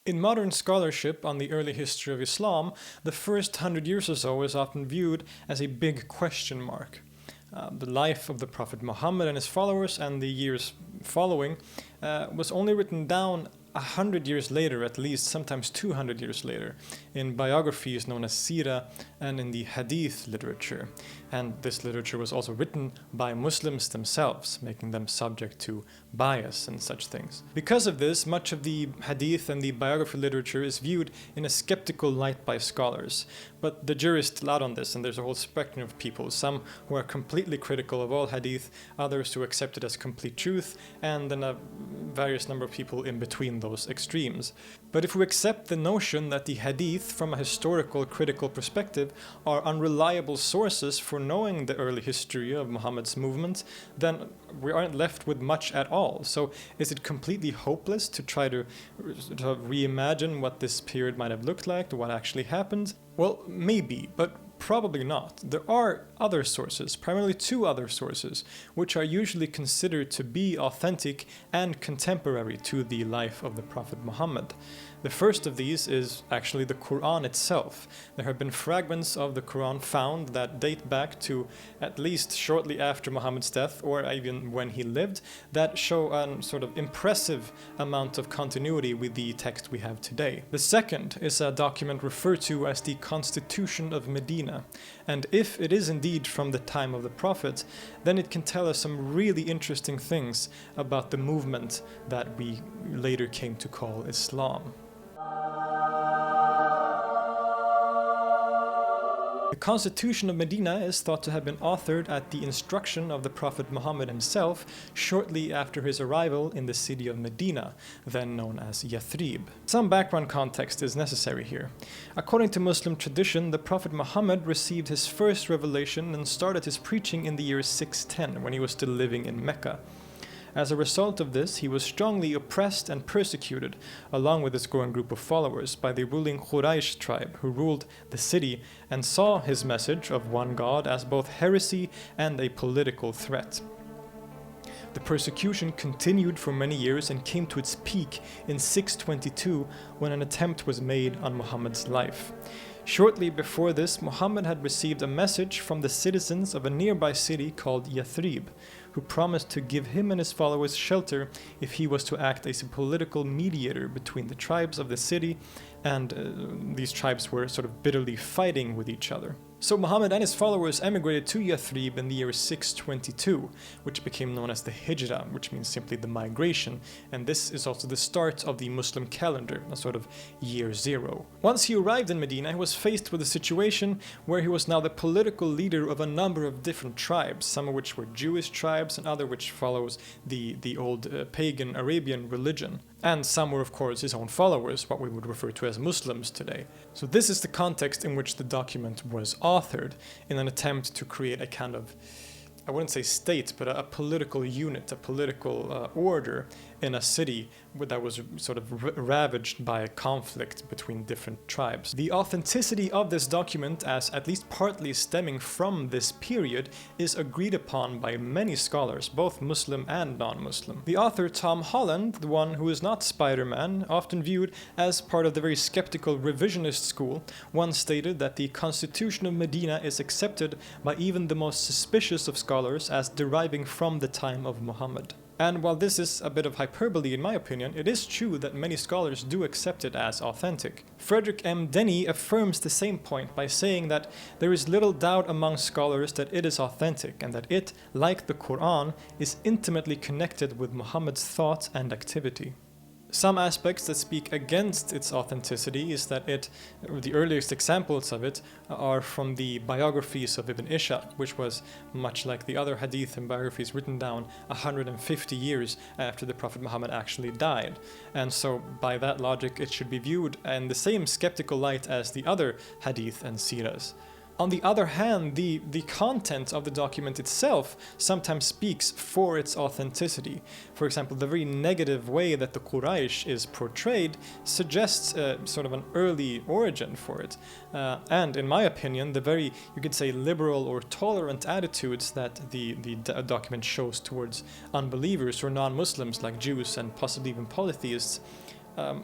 In modern scholarship on the early history of Islam, the first 100 years or so is often viewed as a big question mark. The life of the Prophet Muhammad and his followers and the years following was only written down 100 years later, at least, sometimes 200 years later, in biographies known as Sira and in the Hadith literature. And this literature was also written by Muslims themselves, making them subject to bias and such things. Because of this, much of the Hadith and the biography literature is viewed in a skeptical light by scholars. But the jury is still out on this, and there's a whole spectrum of people, some who are completely critical of all Hadith, others who accept it as complete truth, and then a various number of people in between those extremes. But if we accept the notion that the Hadith, from a historical critical perspective, are unreliable sources for knowing the early history of Muhammad's movement, then we aren't left with much at all. So is it completely hopeless to try to reimagine what this period might have looked like, what actually happened? Well, maybe, but probably not. There are other sources, primarily two other sources, which are usually considered to be authentic and contemporary to the life of the Prophet Muhammad. The first of these is actually the Quran itself. There have been fragments of the Quran found that date back to at least shortly after Muhammad's death, or even when he lived, that show a sort of impressive amount of continuity with the text we have today. The second is a document referred to as the Constitution of Medina. And if it is indeed from the time of the Prophet, then it can tell us some really interesting things about the movement that we later came to call Islam. The Constitution of Medina is thought to have been authored at the instruction of the Prophet Muhammad himself shortly after his arrival in the city of Medina, then known as Yathrib. Some background context is necessary here. According to Muslim tradition, the Prophet Muhammad received his first revelation and started his preaching in the year 610, when he was still living in Mecca. As a result of this, he was strongly oppressed and persecuted, along with his growing group of followers, by the ruling Quraysh tribe, who ruled the city and saw his message of one God as both heresy and a political threat. The persecution continued for many years and came to its peak in 622, when an attempt was made on Muhammad's life. Shortly before this, Muhammad had received a message from the citizens of a nearby city called Yathrib, who promised to give him and his followers shelter if he was to act as a political mediator between the tribes of the city, and these tribes were sort of bitterly fighting with each other. So Muhammad and his followers emigrated to Yathrib in the year 622, which became known as the Hijrah, which means simply the migration, and this is also the start of the Muslim calendar, a sort of year zero. Once he arrived in Medina, he was faced with a situation where he was now the political leader of a number of different tribes, some of which were Jewish tribes and other which follows the old pagan Arabian religion. And some were, of course, his own followers, what we would refer to as Muslims today. So this is the context in which the document was authored, in an attempt to create a kind of, I wouldn't say state, but a political unit, a political order in a city that was sort of ravaged by a conflict between different tribes. The authenticity of this document, as at least partly stemming from this period, is agreed upon by many scholars, both Muslim and non-Muslim. The author Tom Holland, the one who is not Spider-Man, often viewed as part of the very skeptical revisionist school, once stated that the Constitution of Medina is accepted by even the most suspicious of scholars as deriving from the time of Muhammad. And while this is a bit of hyperbole in my opinion, it is true that many scholars do accept it as authentic. Frederick Denny affirms the same point by saying that there is little doubt among scholars that it is authentic, and that it, like the Quran, is intimately connected with Muhammad's thought and activity. Some aspects that speak against its authenticity is that the earliest examples of it are from the biographies of Ibn Ishaq, which was, much like the other hadith and biographies, written down 150 years after the Prophet Muhammad actually died. And so by that logic it should be viewed in the same skeptical light as the other hadith and siras. On the other hand, the content of the document itself sometimes speaks for its authenticity. For example, the very negative way that the Quraysh is portrayed suggests sort of an early origin for it. And in my opinion, the very, you could say, liberal or tolerant attitudes that the document shows towards unbelievers or non-Muslims like Jews and possibly even polytheists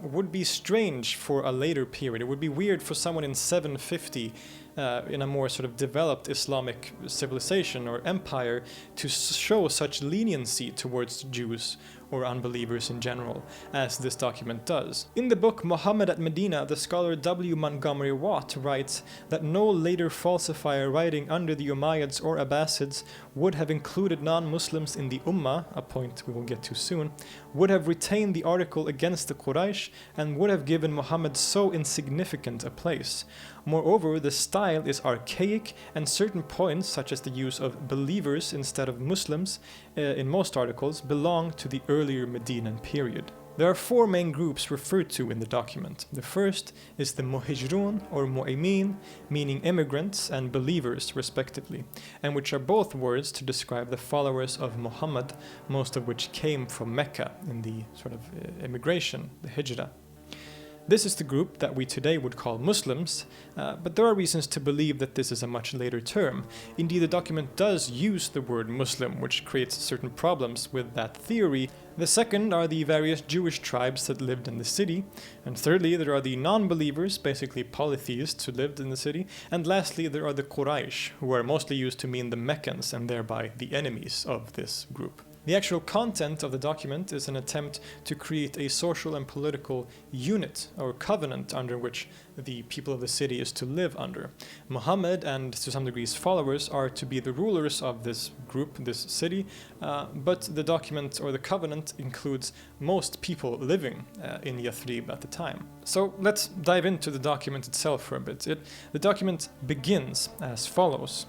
would be strange for a later period. It would be weird for someone in 750 in a more sort of developed Islamic civilization or empire to show such leniency towards Jews or unbelievers in general, as this document does. In the book Muhammad at Medina, the scholar W. Montgomery Watt writes that no later falsifier writing under the Umayyads or Abbasids would have included non-Muslims in the Ummah, a point we will get to soon, would have retained the article against the Quraysh, and would have given Muhammad so insignificant a place. Moreover, the style is archaic, and certain points, such as the use of believers instead of Muslims in most articles, belong to the earlier Medinan period. There are four main groups referred to in the document. The first is the Muhijrun or Mu'min, meaning immigrants and believers respectively, and which are both words to describe the followers of Muhammad, most of which came from Mecca in the sort of immigration, the Hijrah. This is the group that we today would call Muslims, but there are reasons to believe that this is a much later term. Indeed, the document does use the word Muslim, which creates certain problems with that theory. The second are the various Jewish tribes that lived in the city. And thirdly, there are the non-believers, basically polytheists who lived in the city. And lastly, there are the Quraysh, who are mostly used to mean the Meccans and thereby the enemies of this group. The actual content of the document is an attempt to create a social and political unit or covenant under which the people of the city is to live under. Muhammad and to some degree his followers are to be the rulers of this group, this city, but the document or the covenant includes most people living in Yathrib at the time. So let's dive into the document itself for a bit. The document begins as follows.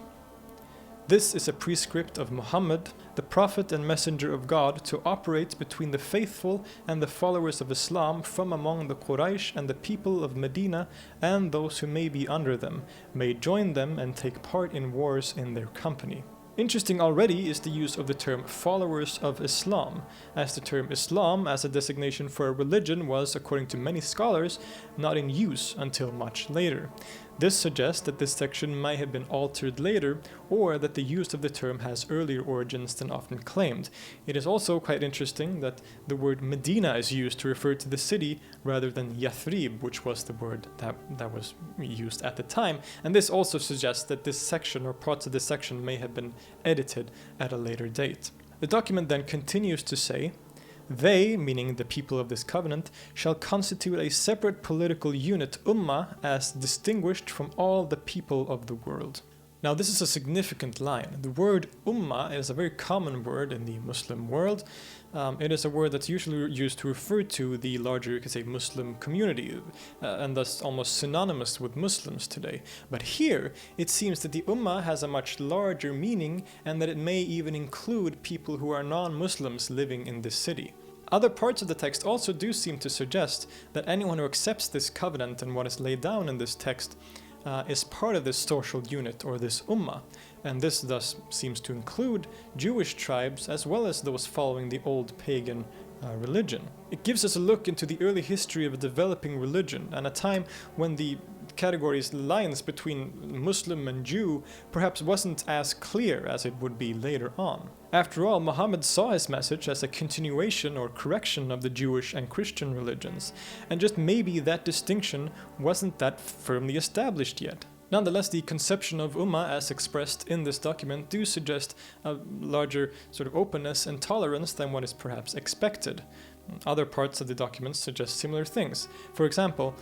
This is a prescript of Muhammad, the Prophet and Messenger of God, to operate between the faithful and the followers of Islam from among the Quraysh and the people of Medina, and those who may be under them, may join them and take part in wars in their company. Interesting already is the use of the term followers of Islam, as the term Islam as a designation for a religion was, according to many scholars, not in use until much later. This suggests that this section might have been altered later, or that the use of the term has earlier origins than often claimed. It is also quite interesting that the word Medina is used to refer to the city rather than Yathrib, which was the word that was used at the time, and this also suggests that this section or parts of this section may have been edited at a later date. The document then continues to say, "They," meaning the people of this covenant, "shall constitute a separate political unit, Ummah, as distinguished from all the people of the world." Now, this is a significant line. The word Ummah is a very common word in the Muslim world. It is a word that's usually used to refer to the larger, you could say, Muslim community, and thus almost synonymous with Muslims today. But here, it seems that the Ummah has a much larger meaning, and that it may even include people who are non-Muslims living in this city. Other parts of the text also do seem to suggest that anyone who accepts this covenant and what is laid down in this text is part of this social unit or this ummah, and this thus seems to include Jewish tribes as well as those following the old pagan religion. It gives us a look into the early history of a developing religion and a time when the lines between Muslim and Jew perhaps wasn't as clear as it would be later on. After all, Muhammad saw his message as a continuation or correction of the Jewish and Christian religions, and just maybe that distinction wasn't that firmly established yet. Nonetheless, the conception of Ummah as expressed in this document do suggest a larger sort of openness and tolerance than what is perhaps expected. Other parts of the document suggest similar things. For example,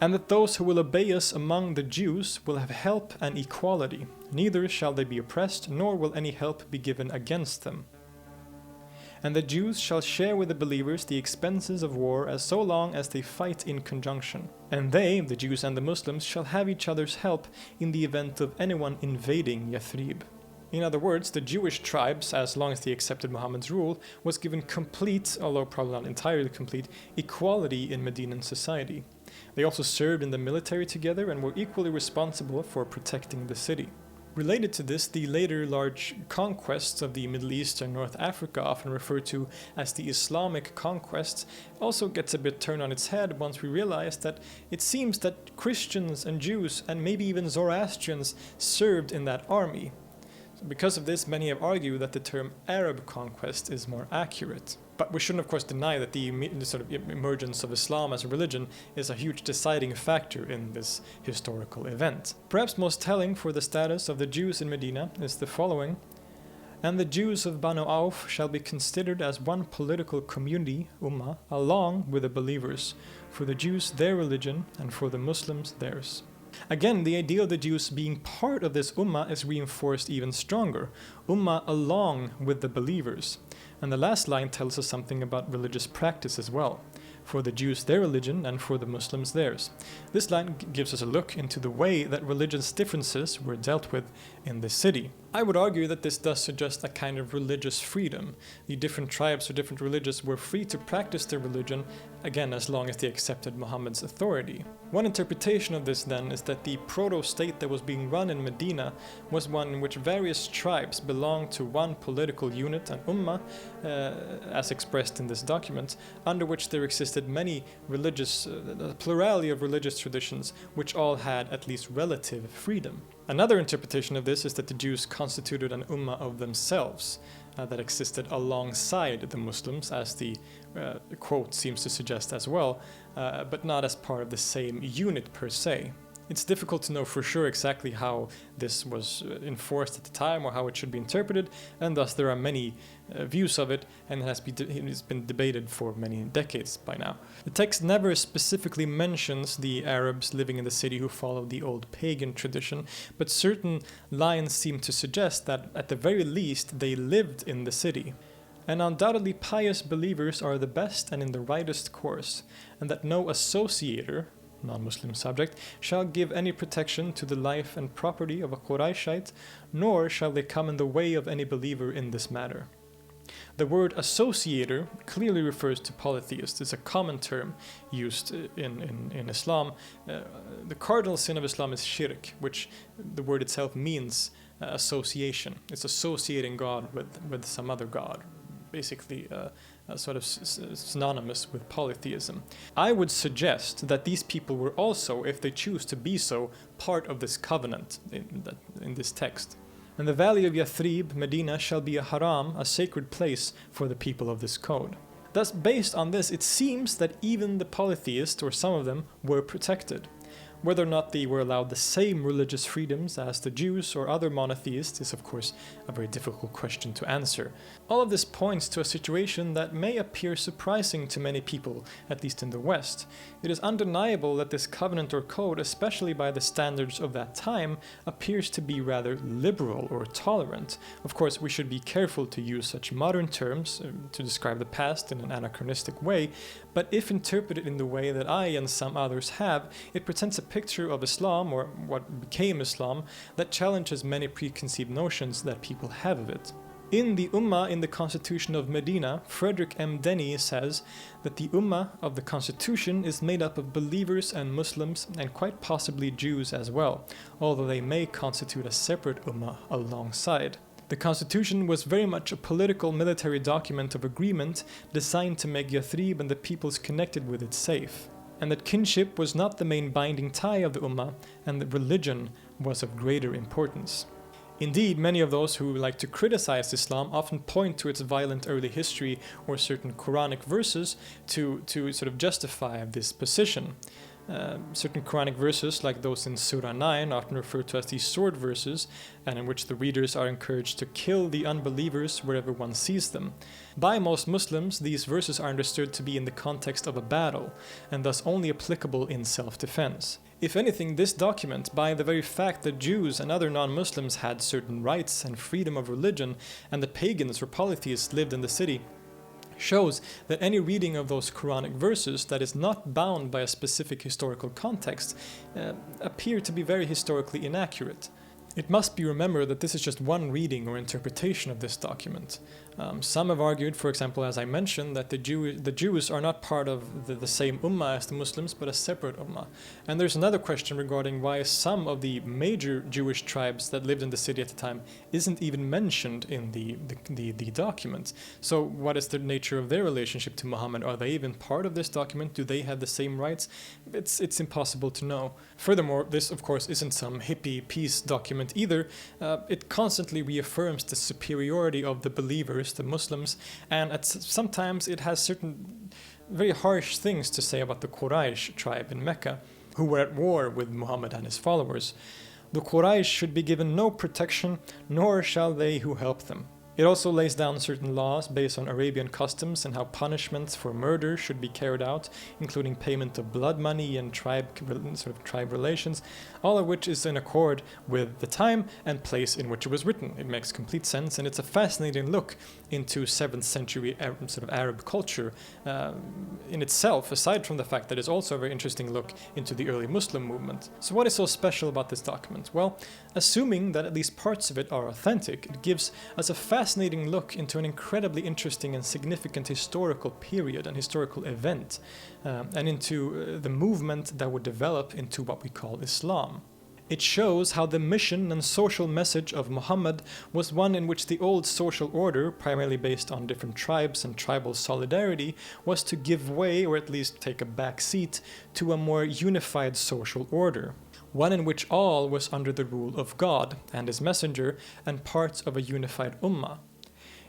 "And that those who will obey us among the Jews will have help and equality. Neither shall they be oppressed, nor will any help be given against them. And the Jews shall share with the believers the expenses of war as so long as they fight in conjunction. And they, the Jews and the Muslims, shall have each other's help in the event of anyone invading Yathrib." In other words, the Jewish tribes, as long as they accepted Muhammad's rule, was given complete, although probably not entirely complete, equality in Medinan society. They also served in the military together and were equally responsible for protecting the city. Related to this, the later large conquests of the Middle East and North Africa, often referred to as the Islamic conquests, also gets a bit turned on its head once we realize that it seems that Christians and Jews and maybe even Zoroastrians served in that army. Because of this, many have argued that the term Arab conquest is more accurate. But we shouldn't, of course, deny that the sort of emergence of Islam as a religion is a huge deciding factor in this historical event. Perhaps most telling for the status of the Jews in Medina is the following: "And the Jews of Banu Auf shall be considered as one political community, Ummah, along with the believers, for the Jews their religion, and for the Muslims theirs." Again, the idea of the Jews being part of this Ummah is reinforced even stronger. Ummah along with the believers. And the last line tells us something about religious practice as well. For the Jews their religion, and for the Muslims theirs. This line gives us a look into the way that religious differences were dealt with in the city. I would argue that this does suggest a kind of religious freedom. The different tribes or different religions were free to practice their religion, again, as long as they accepted Muhammad's authority. One interpretation of this then is that the proto-state that was being run in Medina was one in which various tribes belonged to one political unit, an ummah, as expressed in this document, under which there existed many religious, a plurality of religious traditions, which all had at least relative freedom. Another interpretation of this is that the Jews constituted an ummah of themselves that existed alongside the Muslims, as the quote seems to suggest as well, but not as part of the same unit per se. It's difficult to know for sure exactly how this was enforced at the time or how it should be interpreted, and thus there are many views of it, and it has been debated for many decades by now. The text never specifically mentions the Arabs living in the city who followed the old pagan tradition, but certain lines seem to suggest that at the very least they lived in the city. And undoubtedly pious believers are the best and in the rightest course, and that no associator, non-Muslim subject, shall give any protection to the life and property of a Qurayshite, nor shall they come in the way of any believer in this matter. The word associator clearly refers to polytheists. It's a common term used in Islam. The cardinal sin of Islam is shirk, which the word itself means association. It's associating God with some other god, basically sort of synonymous with polytheism. I would suggest that these people were also, if they choose to be so, part of this covenant in this text. And the valley of Yathrib, Medina, shall be a haram, a sacred place for the people of this code. Thus, based on this, it seems that even the polytheists, or some of them, were protected. Whether or not they were allowed the same religious freedoms as the Jews or other monotheists is, of course, a very difficult question to answer. All of this points to a situation that may appear surprising to many people, at least in the West. It is undeniable that this covenant or code, especially by the standards of that time, appears to be rather liberal or tolerant. Of course, we should be careful to use such modern terms to describe the past in an anachronistic way, but if interpreted in the way that I and some others have, it presents a picture of Islam, or what became Islam, that challenges many preconceived notions that people have of it. In the Ummah in the Constitution of Medina, Frederick M. Denny says that the Ummah of the Constitution is made up of believers and Muslims, and quite possibly Jews as well, although they may constitute a separate Ummah alongside. The Constitution was very much a political military document of agreement designed to make Yathrib and the peoples connected with it safe, and that kinship was not the main binding tie of the Ummah, and that religion was of greater importance. Indeed, many of those who like to criticize Islam often point to its violent early history or certain Quranic verses to sort of justify this position. Certain Quranic verses, like those in Surah 9, often referred to as the sword verses, and in which the readers are encouraged to kill the unbelievers wherever one sees them. By most Muslims, these verses are understood to be in the context of a battle, and thus only applicable in self-defense. If anything, this document, by the very fact that Jews and other non-Muslims had certain rights and freedom of religion, and that pagans or polytheists lived in the city, shows that any reading of those Quranic verses that is not bound by a specific historical context appear to be very historically inaccurate. It must be remembered that this is just one reading or interpretation of this document. Some have argued, for example, as I mentioned, that the Jews are not part of the same Ummah as the Muslims, but a separate Ummah. And there's another question regarding why some of the major Jewish tribes that lived in the city at the time isn't even mentioned in the document. So what is the nature of their relationship to Muhammad? Are they even part of this document? Do they have the same rights? It's impossible to know. Furthermore, this of course isn't some hippie peace document either. It constantly reaffirms the superiority of the believers, the Muslims, and sometimes it has certain very harsh things to say about the Quraysh tribe in Mecca, who were at war with Muhammad and his followers. The Quraysh should be given no protection, nor shall they who help them. It also lays down certain laws based on Arabian customs and how punishments for murder should be carried out, including payment of blood money and tribe relations, all of which is in accord with the time and place in which it was written. It makes complete sense, and it's a fascinating look into 7th century Arab culture in itself, aside from the fact that it's also a very interesting look into the early Muslim movement. So what is so special about this document? Well, assuming that at least parts of it are authentic, it gives us a fascinating look into an incredibly interesting and significant historical period and historical event, and into the movement that would develop into what we call Islam. It shows how the mission and social message of Muhammad was one in which the old social order, primarily based on different tribes and tribal solidarity, was to give way, or at least take a back seat, to a more unified social order. One in which all was under the rule of God and his messenger and parts of a unified ummah.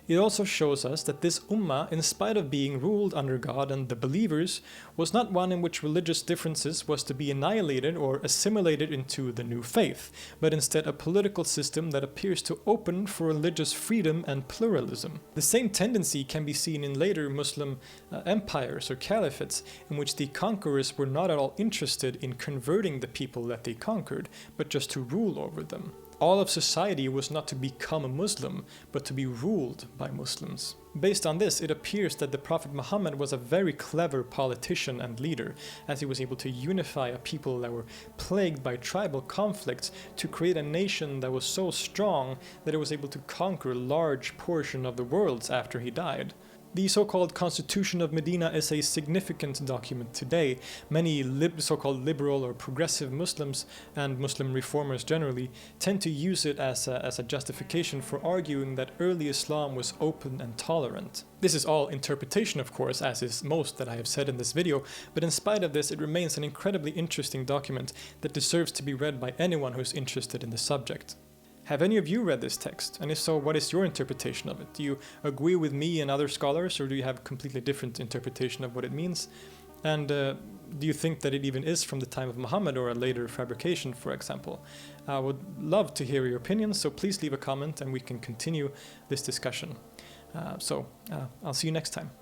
It also shows us that this ummah, in spite of being ruled under God and the believers, was not one in which religious differences was to be annihilated or assimilated into the new faith, but instead a political system that appears to open for religious freedom and pluralism. The same tendency can be seen in later Muslim empires or caliphates, in which the conquerors were not at all interested in converting the people that they conquered, but just to rule over them. All of society was not to become a Muslim, but to be ruled by Muslims. Based on this, it appears that the Prophet Muhammad was a very clever politician and leader, as he was able to unify a people that were plagued by tribal conflicts to create a nation that was so strong that it was able to conquer a large portion of the world after he died. The so-called Constitution of Medina is a significant document today. Many so-called liberal or progressive Muslims and Muslim reformers generally tend to use it as a justification for arguing that early Islam was open and tolerant. This is all interpretation, of course, as is most that I have said in this video, but in spite of this, it remains an incredibly interesting document that deserves to be read by anyone who is interested in the subject. Have any of you read this text? And if so, what is your interpretation of it? Do you agree with me and other scholars, or do you have a completely different interpretation of what it means? And do you think that it even is from the time of Muhammad or a later fabrication, for example? I would love to hear your opinions, so please leave a comment and we can continue this discussion. I'll see you next time.